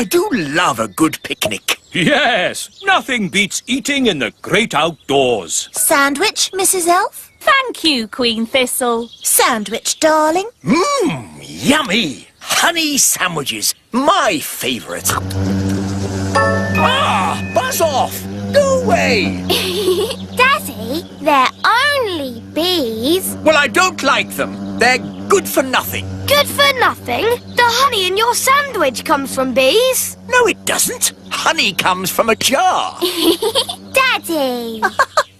I do love a good picnic. Yes, nothing beats eating in the great outdoors. Sandwich, Mrs. Elf? Thank you, Queen Thistle. Sandwich, darling. Yummy! Honey sandwiches, my favourite. Ah, buzz off! Go away! Daddy, they're only bees. Well, I don't like them. They're good for nothing. Good for nothing? The honey in your sandwich comes from bees. No, it doesn't. Honey comes from a jar. Daddy!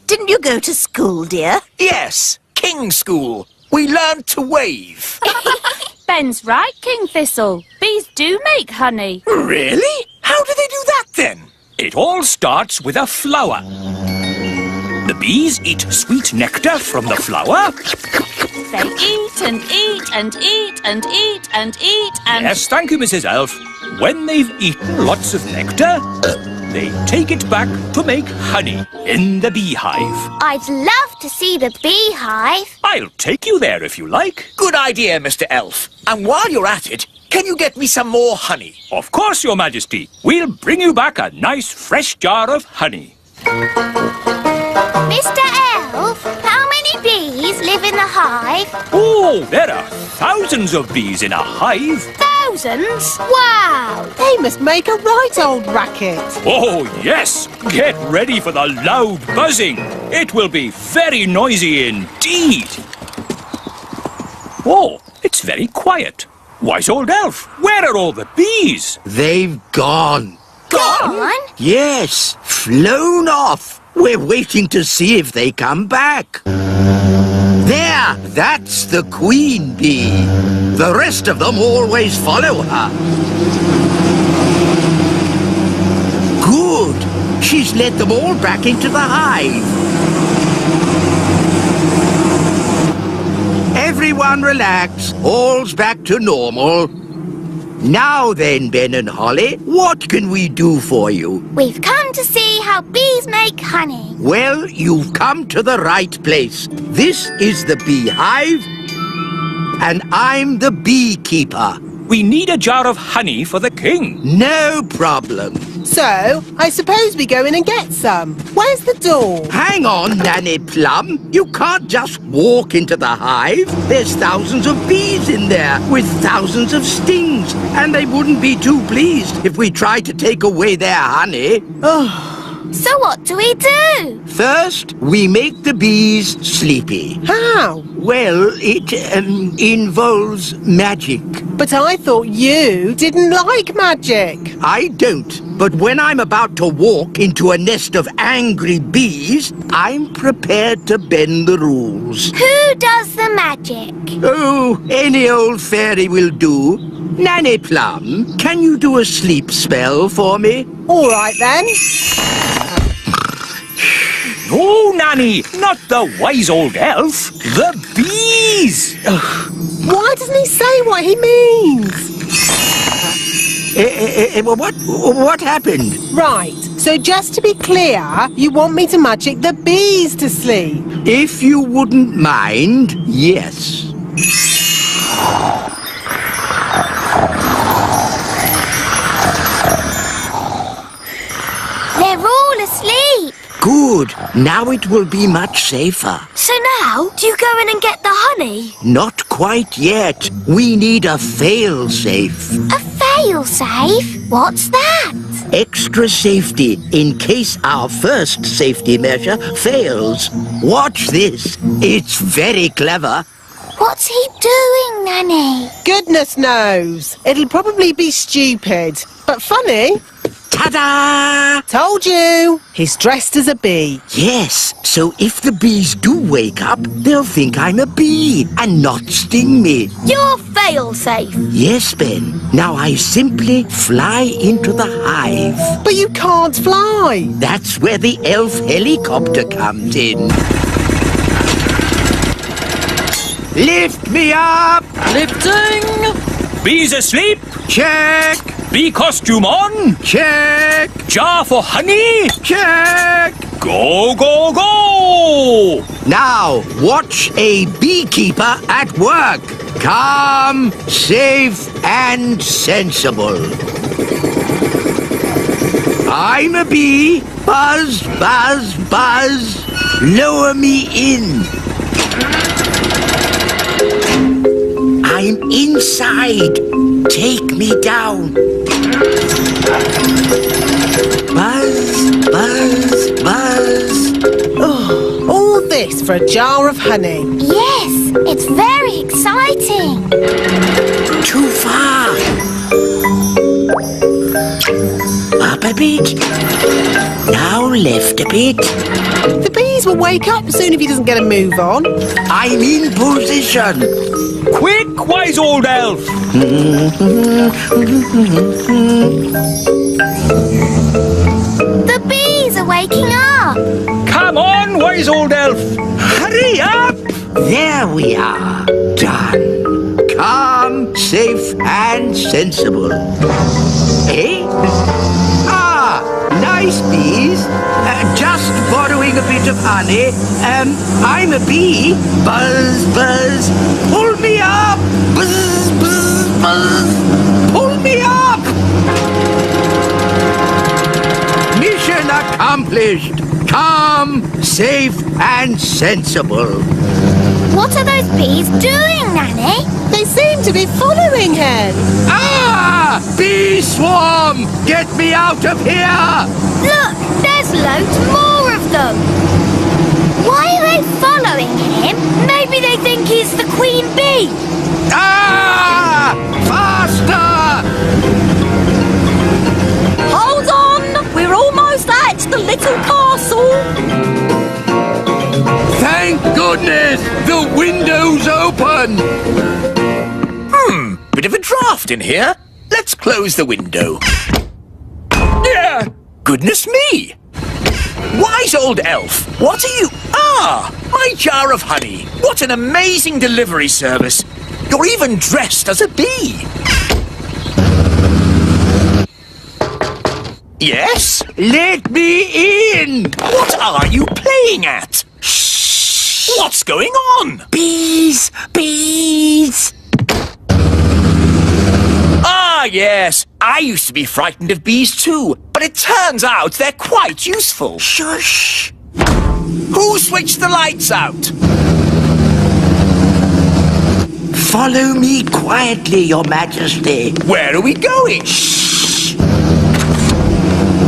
Didn't you go to school, dear? Yes, King's School. We learned to wave. Ben's right, King Thistle. Bees do make honey. Really? How do they do that then? It all starts with a flower. The bees eat sweet nectar from the flower. They eat and eat and eat and eat and eat and... Yes, thank you, Mrs. Elf. When they've eaten lots of nectar, they take it back to make honey in the beehive. I'd love to see the beehive. I'll take you there if you like. Good idea, Mr. Elf. And while you're at it, can you get me some more honey? Of course, Your Majesty. We'll bring you back a nice fresh jar of honey. Mr. Elf, how many bees live in the hive? Oh, there are thousands of bees in a hive. Thousands? Wow! They must make a right old racket. Oh, yes. Get ready for the loud buzzing. It will be very noisy indeed. Oh, it's very quiet. Wise old elf, where are all the bees? They've gone. Gone? Yes, flown off. We're waiting to see if they come back. There, that's the queen bee. The rest of them always follow her. Good. She's led them all back into the hive. Everyone relax. All's back to normal. Now then, Ben and Holly, what can we do for you? We've come to see how bees make honey. Well, you've come to the right place. This is the beehive, and I'm the beekeeper. We need a jar of honey for the king. No problem. So, I suppose we go in and get some. Where's the door? Hang on, Nanny Plum. You can't just walk into the hive. There's thousands of bees in there with thousands of stings, and they wouldn't be too pleased if we tried to take away their honey. So what do we do? First, we make the bees sleepy. How? Well, it involves magic. But I thought you didn't like magic. I don't. But when I'm about to walk into a nest of angry bees, I'm prepared to bend the rules. Who does the magic? Oh, any old fairy will do. Nanny Plum, can you do a sleep spell for me? All right, then. No, Nanny, not the wise old elf. The bees. Why doesn't he say what he means? What happened? Right, so just to be clear, you want me to magic the bees to sleep? If you wouldn't mind, yes. They're all asleep. Good. Now it will be much safer. So now, do you go in and get the honey? Not quite yet. We need a fail-safe. A fail-safe? What's that? Extra safety in case our first safety measure fails. Watch this. It's very clever. What's he doing, Nanny? Goodness knows. It'll probably be stupid, but funny. Ta-da! Told you. He's dressed as a bee. Yes, so if the bees do wake up, they'll think I'm a bee and not sting me. You're fail-safe. Yes, Ben. Now I simply fly into the hive. But you can't fly. That's where the elf helicopter comes in. Lift me up! Lifting. Bees asleep. Check! Bee costume on. Check! Jar for honey. Check! Go, go, go. Now, watch a beekeeper at work. Calm, safe, and sensible. I'm a bee. Buzz, buzz, buzz. Lower me in. I'm inside. Take me down. Buzz, buzz, buzz. Oh, all this for a jar of honey. Yes, it's very exciting. Too far. Up a bit. Now left a bit. The bees will wake up soon if he doesn't get a move on. I'm in position. Quick, wise old elf! The bees are waking up. Come on, wise old elf! Hurry up! There we are. Done. Calm, safe, and sensible. Eh? Ah, nice bees. Just borrowing a bit of honey. I'm a bee. Buzz, buzz. Pull me up. Buzz, buzz, buzz. Pull me up. Mission accomplished. Calm, safe, and sensible. What are those bees doing, Nanny? They seem to be following him. Ah! Bee swarm! Get me out of here! Look, there's loads more of them. Why are they following him? Maybe they think he's the queen bee. Ah! Faster! Hold on! We're almost at the little castle. Thank goodness! The window's open! Bit of a draft in here. Let's close the window. Yeah! Goodness me! Wise old elf, what are you... Ah! My jar of honey. What an amazing delivery service. You're even dressed as a bee. Yes? Let me in! What are you playing at? Shh! What's going on? Bees! Bees! Ah, yes. I used to be frightened of bees too, but it turns out they're quite useful. Shush! Who switched the lights out? Follow me quietly, Your Majesty. Where are we going? Shh!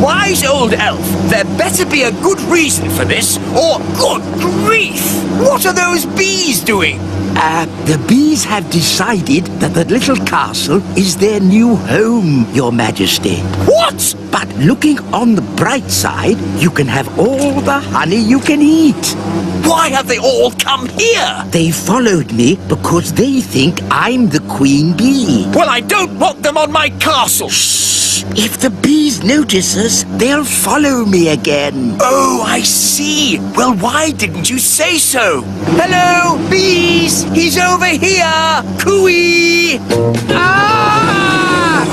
Wise old elf, there better be a good reason for this, or good grief! What are those bees doing? The bees have decided that the little castle is their new home, Your Majesty. What? But looking on the bright side, you can have all the honey you can eat. Why have they all come here? They followed me because they think I'm the queen bee. Well, I don't want them on my castle. Shh! If the bees notice us, they'll follow me again. Oh, I see. Well, why didn't you say so? Hello, bees! He's over here! Cooey! Ah!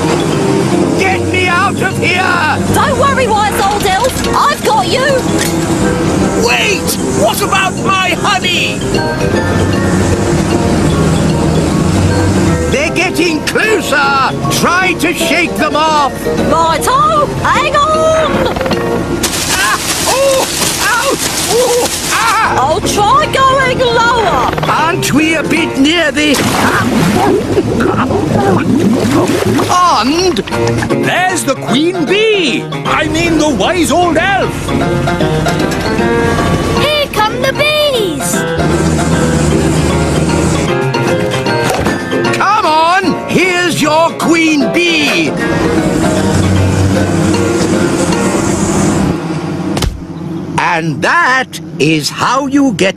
Get me out of here! Don't worry, wise old elf. I've got you. Wait! What about my honey? They're getting closer! Try to shake them off! Righto, hang on. Ah! Oh! Ouch! Oh! Ah! I'll try going lower. Aren't we a bit near the... pond? There's the queen bee! I mean the wise old elf! Here come the bees. Come on! Here's your queen bee! And that is how you get